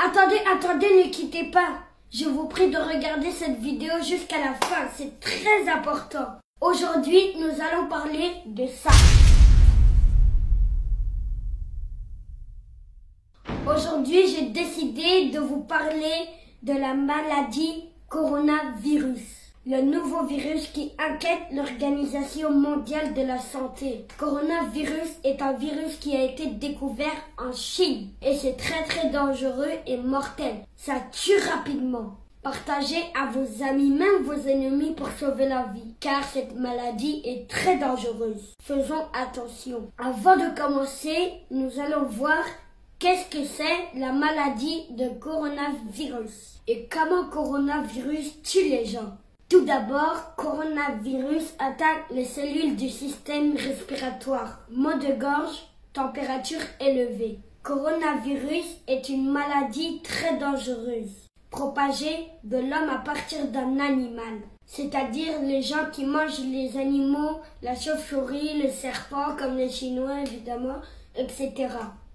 Attendez, ne quittez pas. Je vous prie de regarder cette vidéo jusqu'à la fin, c'est très important. Aujourd'hui, nous allons parler de ça. Aujourd'hui, j'ai décidé de vous parler de la maladie coronavirus. Le nouveau virus qui inquiète l'Organisation mondiale de la santé. Coronavirus est un virus qui a été découvert en Chine. Et c'est très dangereux et mortel. Ça tue rapidement. Partagez à vos amis, même vos ennemis pour sauver la vie. Car cette maladie est très dangereuse. Faisons attention. Avant de commencer, nous allons voir qu'est-ce que c'est la maladie de coronavirus et comment coronavirus tue les gens. Tout d'abord, coronavirus attaque les cellules du système respiratoire. Maux de gorge, température élevée. Coronavirus est une maladie très dangereuse, propagée de l'homme à partir d'un animal. C'est-à-dire les gens qui mangent les animaux, la chauve-souris, le serpent, comme les Chinois évidemment, etc.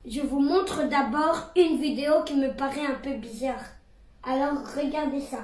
Je vous montre d'abord une vidéo qui me paraît un peu bizarre. Alors regardez ça.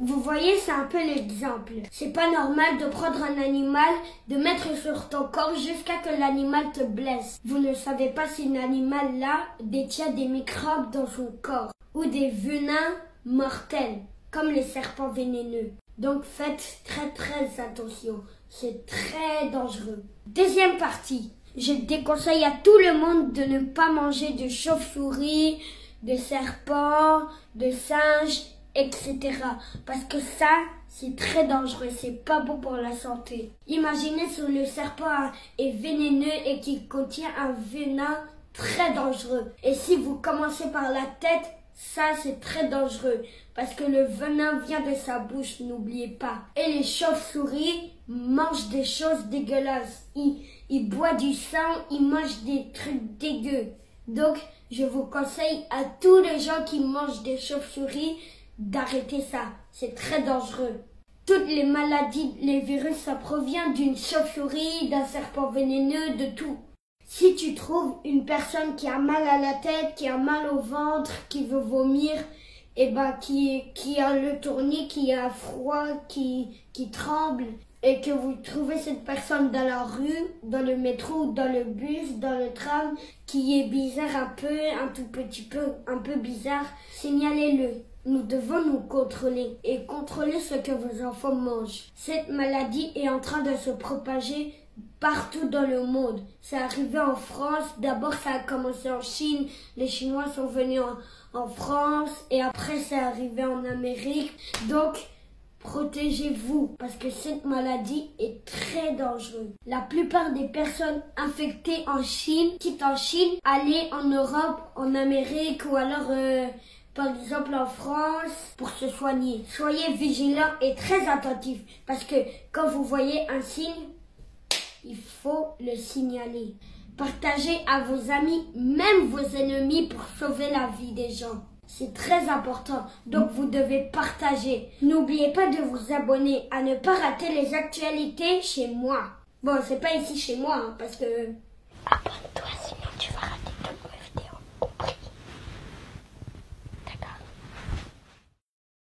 Vous voyez, c'est un peu l'exemple. C'est pas normal de prendre un animal, de mettre sur ton corps jusqu'à que l'animal te blesse. Vous ne savez pas si l'animal-là détient des microbes dans son corps ou des venins mortels, comme les serpents vénéneux. Donc faites très attention. C'est très dangereux. Deuxième partie. Je déconseille à tout le monde de ne pas manger de chauve-souris, de serpents, de singes, etc. Parce que ça, c'est très dangereux, c'est pas bon pour la santé. Imaginez si le serpent est vénéneux et qu'il contient un venin très dangereux. Et si vous commencez par la tête, ça c'est très dangereux parce que le venin vient de sa bouche, n'oubliez pas. Et les chauves-souris mangent des choses dégueulasses. Ils boivent du sang, ils mangent des trucs dégueux. Donc, je vous conseille à tous les gens qui mangent des chauves-souris d'arrêter ça. C'est très dangereux. Toutes les maladies, les virus, ça provient d'une chauve-souris, d'un serpent vénéneux, de tout. Si tu trouves une personne qui a mal à la tête, qui a mal au ventre, qui veut vomir, et qui a le tournis, qui a froid, qui tremble, et que vous trouvez cette personne dans la rue, dans le métro, dans le bus, dans le tram, qui est bizarre un tout petit peu, un peu bizarre, signalez-le. Nous devons nous contrôler et contrôler ce que vos enfants mangent. Cette maladie est en train de se propager partout dans le monde. C'est arrivé en France, d'abord ça a commencé en Chine, les Chinois sont venus en France et après c'est arrivé en Amérique. Donc, protégez-vous parce que cette maladie est très dangereuse. La plupart des personnes infectées en Chine quittent en Chine, aller en Europe, en Amérique ou alors par exemple en France pour se soigner. Soyez vigilants et très attentifs parce que quand vous voyez un signe, il faut le signaler. Partagez à vos amis, même vos ennemis pour sauver la vie des gens. C'est très important, donc vous devez partager. N'oubliez pas de vous abonner à ne pas rater les actualités chez moi. Bon, c'est pas ici chez moi, hein, parce que... Abonne-toi, sinon tu vas rater tout.